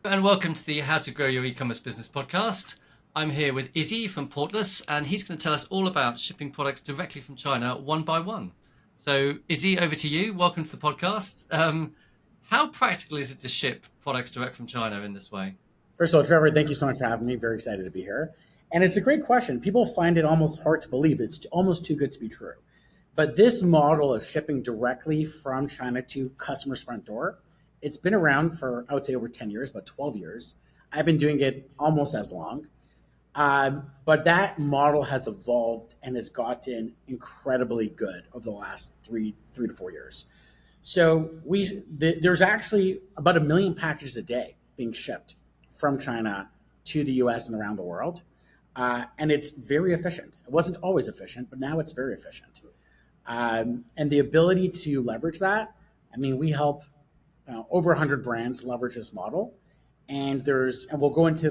And welcome to the How to Grow Your E-commerce Business podcast. I'm here with Izzy from Portless, and he's going to tell us all about shipping products directly from China one by one. So, Izzy, over to you. Welcome to the podcast. How practical is it to ship products direct from China in this way? First of all, Trevor, thank you so much for having me. Very excited to be here. And it's a great question. People find it almost hard to believe. It's almost too good to be true. But this model of shipping directly from China to customers' front door, it's been around for, I would say, over 10 years, about 12 years. I've been doing it almost as long. But that model has evolved and has gotten incredibly good over the last three to 4 years. So there's actually about 1 million packages a day being shipped from China to the US and around the world. And it's very efficient. It wasn't always efficient, but now it's very efficient. And the ability to leverage that, I mean, we help over 100 brands leverage this model. And we'll go into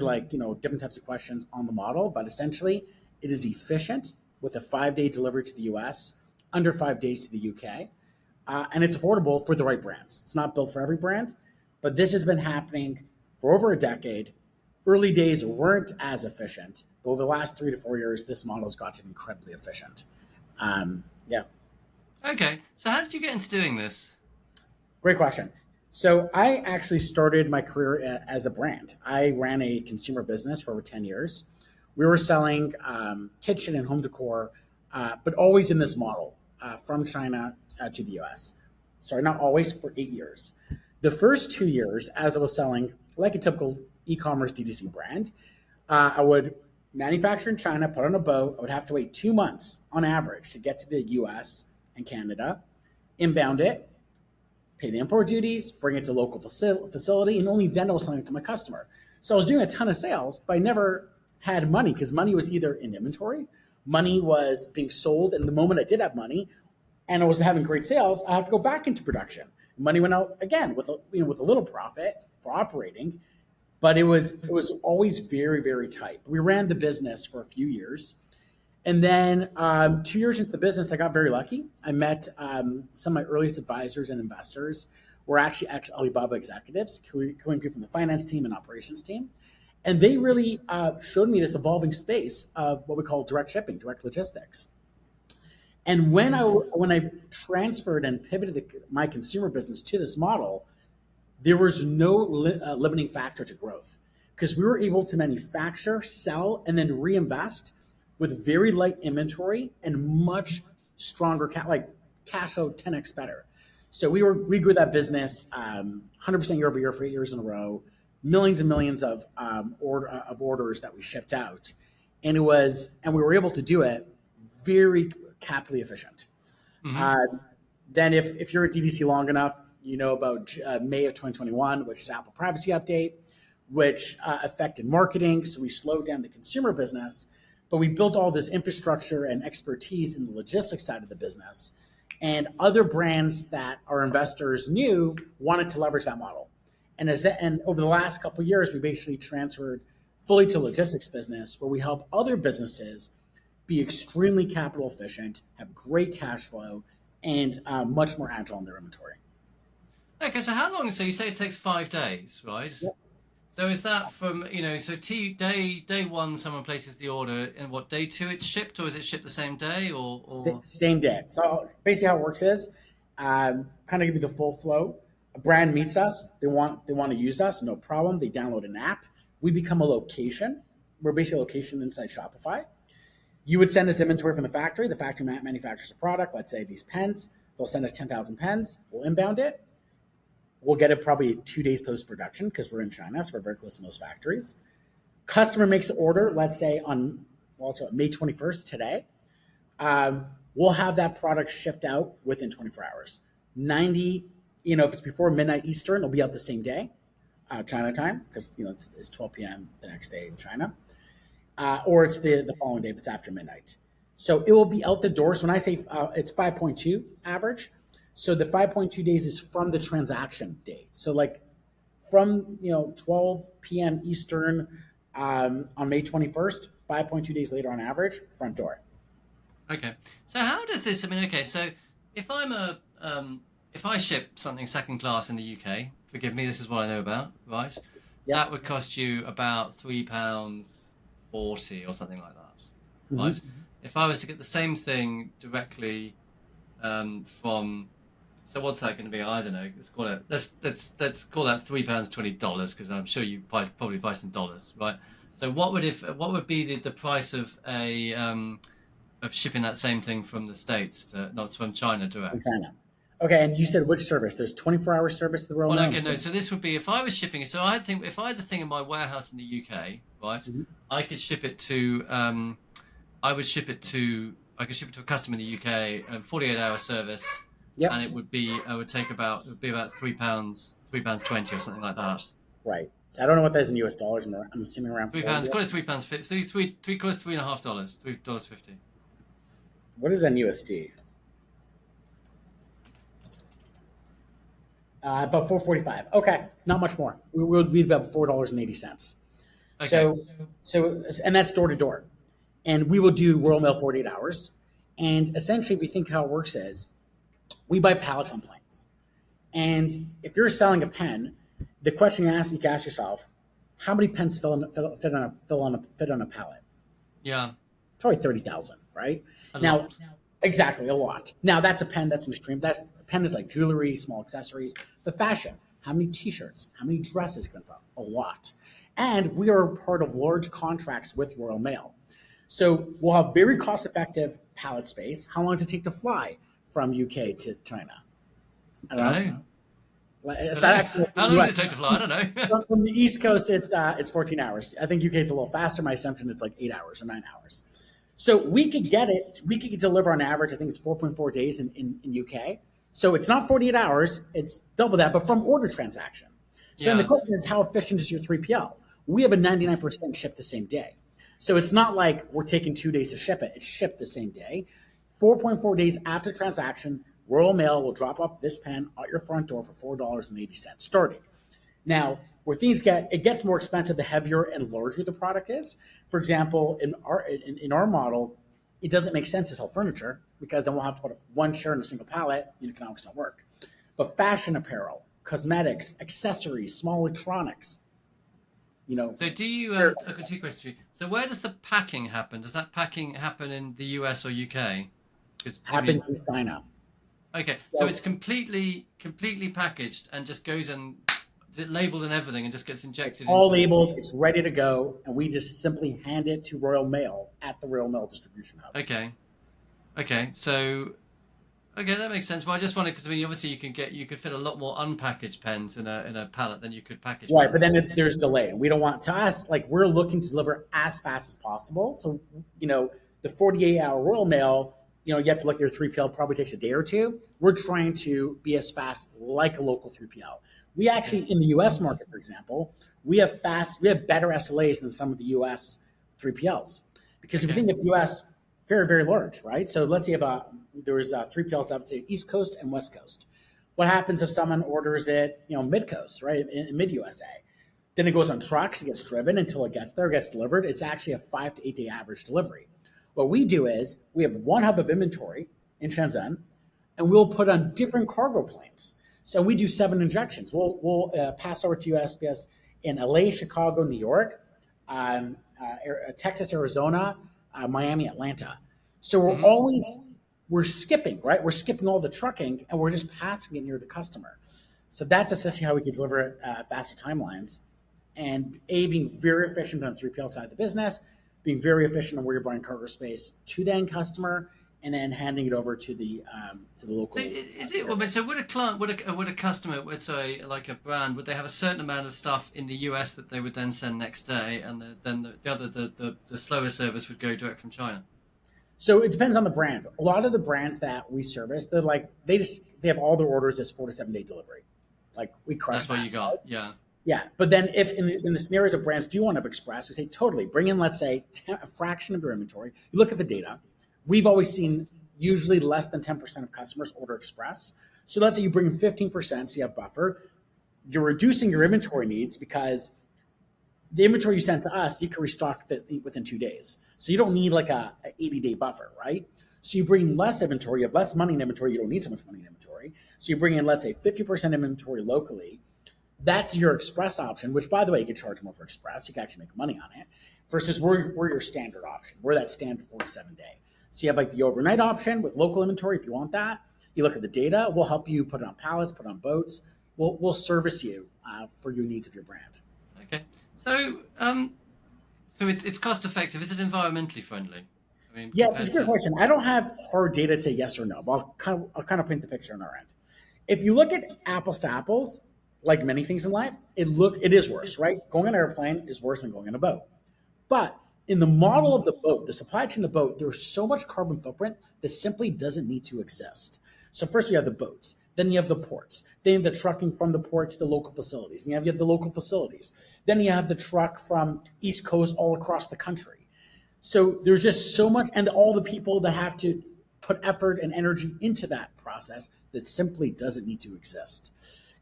different types of questions on the model, but essentially it is efficient with a 5-day delivery to the US, under 5 days to the UK. And it's affordable for the right brands. It's not built for every brand, but this has been happening for over a decade. Early days weren't as efficient, but over the last 3 to 4 years, this model has gotten incredibly efficient. Yeah. Okay, so how did you get into doing this? Great question. So I actually started my career as a brand. I ran a consumer business for over 10 years. We were selling kitchen and home decor, but always in this model from China to the US. Sorry, not always, for 8 years. The first 2 years, as I was selling like a typical e-commerce DTC brand, I would manufacture in China, put on a boat. I would have to wait 2 months on average to get to the US and Canada, inbound it, pay the import duties, bring it to a local facility, and only then I was selling it to my customer. So I was doing a ton of sales, but I never had money because money was either in inventory, money was being sold, and the moment I did have money and I was having great sales, I have to go back into production. Money went out again with a little profit for operating, but it was always very, very tight. We ran the business for a few years. And then 2 years into the business, I got very lucky. I met some of my earliest advisors and investors were actually ex-Alibaba executives, including people from the finance team and operations team. And they really showed me this evolving space of what we call direct shipping, direct logistics. And when I transferred and pivoted my consumer business to this model, there was no limiting factor to growth because we were able to manufacture, sell, and then reinvest with very light inventory and much stronger cash flow 10x better. So we grew that business 100% year over year for 8 years in a row, millions and millions of orders that we shipped out, and we were able to do it very capitally efficient. Mm-hmm. Then if you're at DTC long enough, you know about May of 2021, which is Apple privacy update, which affected marketing. So we slowed down the consumer business. But we built all this infrastructure and expertise in the logistics side of the business. And other brands that our investors knew wanted to leverage that model. And over the last couple of years, we basically transferred fully to logistics business where we help other businesses be extremely capital efficient, have great cash flow, and much more agile in their inventory. Okay, so how long? So you say it takes 5 days, right? Yep. So is that from, day one, someone places the order, and what, day two it's shipped, or is it shipped the same day? Or... Same day. So basically how it works is, kind of give you the full flow. A brand meets us, they want to use us, no problem. They download an app. We become a location. We're basically a location inside Shopify. You would send us inventory from the factory. The factory manufactures a product, let's say these pens. They'll send us 10,000 pens. We'll inbound it. We'll get it probably 2 days post-production because we're in China, so we're very close to most factories. Customer makes an order, let's say on May 21st today. We'll have that product shipped out within 24 hours. If it's before midnight Eastern, it'll be out the same day, China time, because it's 12 p.m. the next day in China. Or it's the following day if it's after midnight. So it will be out the door. So when I say it's 5.2 average, so the 5.2 days is from the transaction date. So from 12 p.m. Eastern on May 21st, 5.2 days later on average, front door. Okay. So how does this? I mean, okay. So if if I ship something second class in the UK, forgive me, this is what I know about, right? that would cost you about £3.40 or something like that, right? Mm-hmm. If I was to get the same thing directly from, so what's that going to be? I don't know. Let's call it. Let's call that £3.20 because I'm sure you probably price in dollars, right? So what would be the price of of shipping that same thing from the States to, not from China direct? From China. Okay, and you said which service? There's 24-hour service to the Royal Mail. Okay, no. So this would be if I was shipping it. So I think if I had the thing in my warehouse in the UK, right, mm-hmm. I could ship it to. I could ship it to a customer in the UK, a 48-hour service, yep. And it would be about £3.20 or something like that. Right. So I don't know what that is in US dollars. I'm assuming around £3. Call it £3.50. Call it $3.50. $3.50. What is that in USD? About $4.45. Okay, not much more. We would be about $4.80. Okay. So, and that's door to door, and we will do Royal Mail 48 hours. And essentially, if you think how it works is, we buy pallets on planes, and if you're selling a pen, the question you can ask yourself, how many pens fit on a pallet? Yeah, probably 30,000, right? Now, exactly, a lot. Now that's a pen. That's an extreme. A pen is like jewelry, small accessories, but fashion. How many T-shirts? How many dresses can fit? A lot. And we are part of large contracts with Royal Mail. So we'll have very cost-effective pallet space. How long does it take to fly from UK to China? I don't know. How long does it take to fly? I don't know. From the East Coast, it's 14 hours. I think UK is a little faster. My assumption is like 8 hours or 9 hours. So we could get it. We could deliver on average, I think it's 4.4 days in UK. So it's not 48 hours. It's double that, but from order transaction. So then the question is, how efficient is your 3PL? We have a 99% ship the same day. So it's not like we're taking 2 days to ship it. It's shipped the same day. 4.4 days after transaction, Royal Mail will drop off this pen at your front door for $4.80 starting. Now, where things gets more expensive the heavier and larger the product is. For example, in our model, it doesn't make sense to sell furniture because then we'll have to put one chair in a single pallet. Economics don't work. But fashion apparel, cosmetics, accessories, small electronics, So do you? I've got 2 questions for you. So where does the packing happen? Does that packing happen in the US or UK? Happens in China. Okay, so it's completely packaged and just goes and labeled and everything and just gets injected. It's all labeled. It's ready to go, and we just simply hand it to Royal Mail at the Royal Mail distribution hub. Okay. So, that makes sense. Well, I just wanted because obviously you could fit a lot more unpackaged pens in a pallet than you could package. Right, but then there's delay. We don't want we're looking to deliver as fast as possible. So, the 48-hour Royal Mail. You have to look at your 3PL, probably takes a day or two. We're trying to be as fast like a local 3PL. We actually, in the US market, for example, we have better SLAs than some of the US 3PLs. Because if you think of the US, very, very large, right? So let's say there's 3PLs that would say East Coast and West Coast. What happens if someone orders it, mid-coast, right, in mid-USA? Then it goes on trucks, it gets driven until it gets there, gets delivered. It's actually a 5 to 8 day average delivery. What we do is we have one hub of inventory in Shenzhen, and we'll put on different cargo planes. So we do 7 injections. We'll pass over to USPS in LA, Chicago, New York, Texas, Arizona, Miami, Atlanta. So we're skipping, right? We're skipping all the trucking, and we're just passing it near the customer. So that's essentially how we can deliver it faster timelines, and being very efficient on the 3PL side of the business, being very efficient on where you're buying cargo space to the end customer, and then handing it over to the local. So would a client, would a customer, like a brand, would they have a certain amount of stuff in the US that they would then send next day, and then the slower service would go direct from China? So it depends on the brand. A lot of the brands that we service, they have all their orders as 4 to 7 day delivery. Like we crush. That's what you got, yeah. Yeah, but then if in the scenarios of brands do want to express, we say totally bring in, let's say, a fraction of your inventory. You look at the data. We've always seen usually less than 10% of customers order express. So let's say you bring in 15%, so you have buffer. You're reducing your inventory needs because the inventory you send to us, you can restock that within 2 days. So you don't need like a 80-day buffer, right? So you bring less inventory, you have less money in inventory, you don't need so much money in inventory. So you bring in, let's say, 50% inventory locally. That's your express option, which, by the way, you can charge more for express. You can actually make money on it. Versus we're your standard option. We're that standard 47-day. So you have like the overnight option with local inventory if you want that. You look at the data. We'll help you put it on pallets, put it on boats. We'll service you for your needs of your brand. Okay. So it's cost effective. Is it environmentally friendly? I mean, Yes, it's a good question. I don't have hard data to say yes or no, but I'll kind of paint the picture on our end. If you look at apples to apples, like many things in life, it is worse, right? Going on an airplane is worse than going on a boat. But in the model of the boat, the supply chain of the boat, there's so much carbon footprint that simply doesn't need to exist. So first you have the boats, then you have the ports, then you have the trucking from the port to the local facilities, and you have the local facilities. Then you have the truck from East Coast all across the country. So there's just so much, and all the people that have to put effort and energy into that process that simply doesn't need to exist.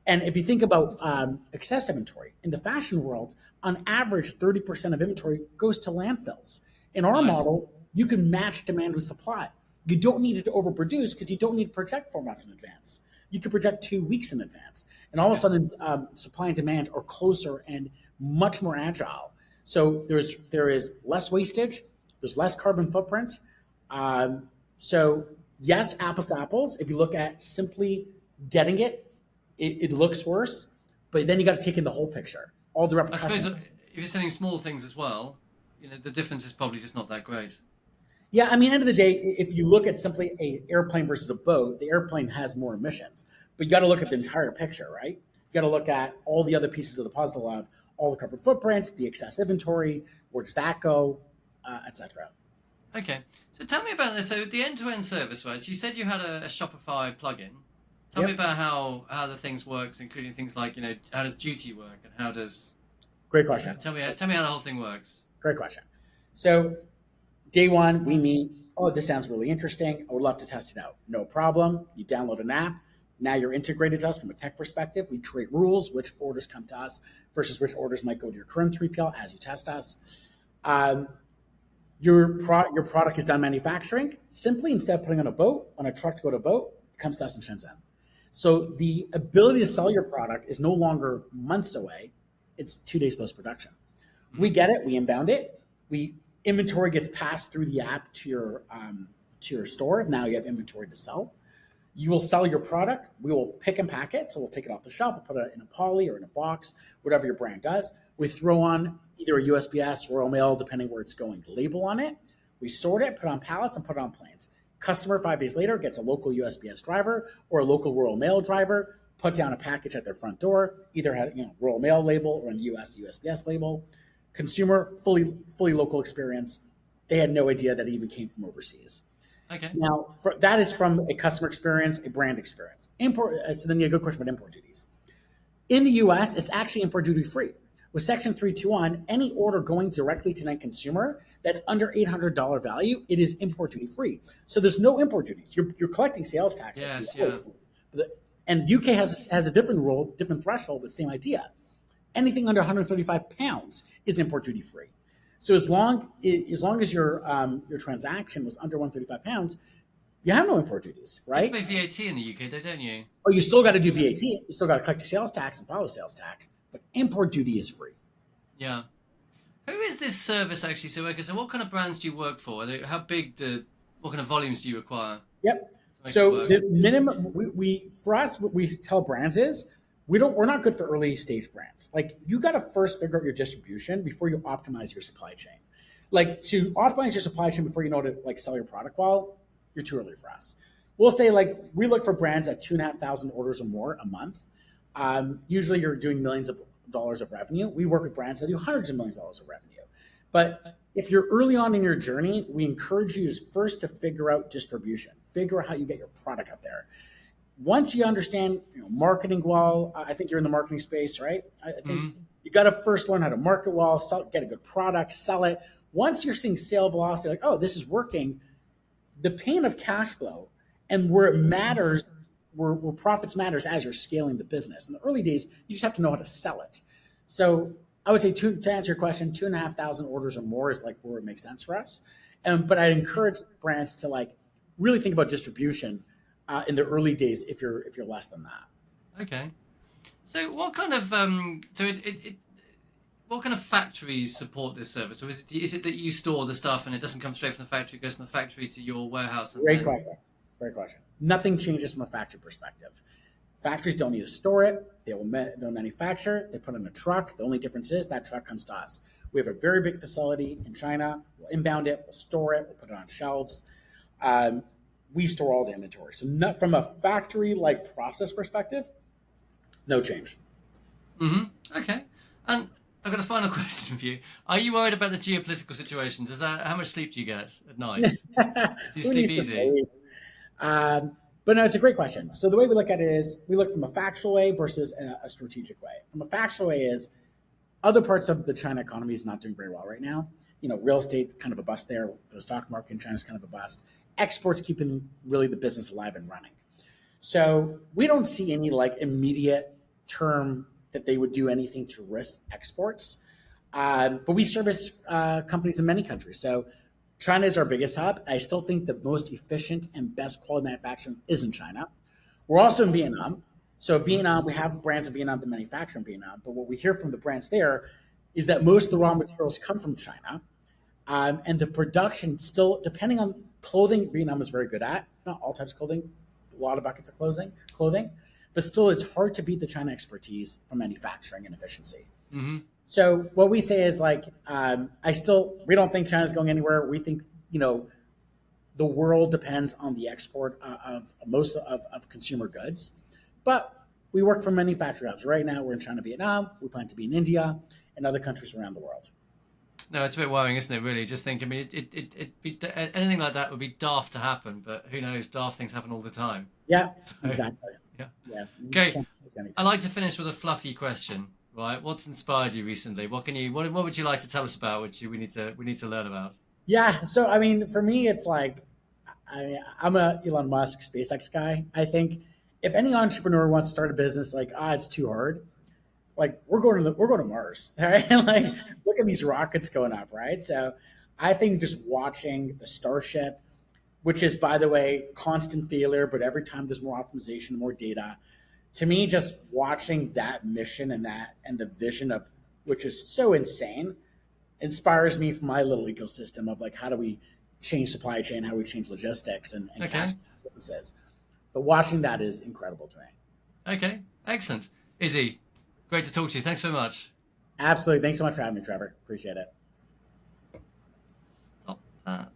And if you think about excess inventory, in the fashion world, on average, 30% of inventory goes to landfills. In our model, you can match demand with supply. You don't need it to overproduce because you don't need to project 4 months in advance. You can project 2 weeks in advance. And all of a sudden, supply and demand are closer and much more agile. So there is less wastage, there's less carbon footprint. So yes, apples to apples. If you look at simply getting it looks worse, but then you got to take in the whole picture, all the repercussions. I suppose if you're selling small things as well, the difference is probably just not that great. Yeah, I mean, end of the day, if you look at simply an airplane versus a boat, the airplane has more emissions, but you got to look at the entire picture, right? You got to look at all the other pieces of the puzzle of all the carbon footprint, the excess inventory, where does that go, etc. Okay, so tell me about this. So the end-to-end service, right? So you said you had a Shopify plugin. Tell me about how the things works, including things like, how does duty work and how does... Great question. Tell me how the whole thing works. Great question. So day one, we meet. Oh, this sounds really interesting. I would love to test it out. No problem. You download an app. Now you're integrated to us from a tech perspective. We create rules, which orders come to us versus which orders might go to your current 3PL as you test us. Your product is done manufacturing. Simply, instead of putting on a truck to go to a boat, it comes to us in Shenzhen. So the ability to sell your product is no longer months away. It's 2 days post-production. We get it. We inbound it. Inventory gets passed through the app to your store. Now you have inventory to sell. You will sell your product. We will pick and pack it. So we'll take it off the shelf. We'll put it in a poly or in a box, whatever your brand does. We throw on either a USPS, Royal Mail, depending where it's going, the label on it. We sort it, put it on pallets, and put it on planes. Customer 5 days later gets a local USPS driver or a local Royal Mail driver, put down a package at their front door, either had Royal Mail label or in the US USPS label. Consumer, fully local experience. They had no idea that it even came from overseas. Okay. Now, that is from a customer experience, a brand experience. So then you have a good question about import duties. In the US, it's actually import duty free. With Section 321, any order going directly to an end consumer that's under $800 value, it is import duty free. So there's no import duties. You're collecting sales tax. Yes, And UK has a different rule, different threshold, but same idea. Anything under 135 pounds is import duty free. So as long as your transaction was under 135 pounds, you have no import duties, right? You pay VAT in the UK, though, don't you? Oh, you still got to do VAT. You still got to collect your sales tax and file sales tax, but import duty is free. Yeah. Who is this service actually? So what kind of brands do you work for? How big what kind of volumes do you require? Yep. So the minimum for us, what we tell brands is we're not good for early stage brands. Like, you got to first figure out your distribution before you optimize your supply chain. Like, to optimize your supply chain before you know to sell your product well, you're too early for us. We'll say we look for brands at 2,500 orders or more a month. Usually you're doing millions of dollars of revenue. We work with brands that do hundreds of millions of dollars of revenue. But if you're early on in your journey, we encourage you first to figure out distribution, figure out how you get your product out there. Once you understand marketing well, I think you're in the marketing space, right? I think you got to first learn how to market well, get a good product, sell it. Once you're seeing sale velocity, like, oh, this is working, the pain of cash flow and where it matters, where profits matters as you're scaling the business. In the early days, you just have to know how to sell it. So I would say, to answer your question, 2,500 orders or more is where it makes sense for us. But I'd encourage brands to really think about distribution in the early days if you're less than that. Okay. So what kind of what kind of factories support this service? Or is it that you store the stuff and it doesn't come straight from the factory, it goes from the factory to your warehouse and Great then question. Great question. Nothing changes from a factory perspective. Factories don't need to store it. They'll manufacture. They put it in a truck. The only difference is that truck comes to us. We have a very big facility in China. We'll inbound it. We'll store it. We'll put it on shelves. We store all the inventory. So not from a factory-like process perspective, no change. Okay. And I've got a final question for you. Are you worried about the geopolitical situation? How much sleep do you get at night? Do you Who sleep needs to easy? sleep? But no, it's a great question. So the way we look at it is we look from a factual way versus a strategic way. From a factual way is other parts of the China economy is not doing very well right now. Real estate kind of a bust there. The stock market in China is kind of a bust. Exports keeping really the business alive and running. So we don't see any immediate term that they would do anything to risk exports. But we service companies in many countries. So China is our biggest hub. I still think the most efficient and best quality manufacturing is in China. We're also in Vietnam. So Vietnam, we have brands in Vietnam that manufacture in Vietnam. But what we hear from the brands there is that most of the raw materials come from China. And the production still, depending on clothing, Vietnam is very good at. Not all types of clothing, a lot of buckets of clothing. But still, it's hard to beat the China expertise for manufacturing and efficiency. Mm-hmm. So what we say is we don't think China's going anywhere. We think, the world depends on the export of most of consumer goods. But we work from manufacturing hubs. Right now, we're in China, Vietnam. We plan to be in India and other countries around the world. No, it's a bit worrying, isn't it, really? Just think, anything like that would be daft to happen, but who knows, daft things happen all the time. Yeah, exactly. Yeah. Okay, I like to finish with a fluffy question, right? What's inspired you recently? What would you like to tell us about, which we need to learn about? Yeah, so for me, it's I'm a Elon Musk, SpaceX guy. I think if any entrepreneur wants to start a business, it's too hard. We're going to Mars, right? Look at these rockets going up, right? So I think just watching the Starship, which is, by the way, constant failure, but every time there's more optimization, more data. To me, just watching that mission and the vision of, which is so insane, inspires me for my little ecosystem of how do we change supply chain, how do we change logistics and Okay. businesses. But watching that is incredible to me. Okay, excellent. Izzy, great to talk to you. Thanks very much. Absolutely. Thanks so much for having me, Trevor. Appreciate it. Stop that.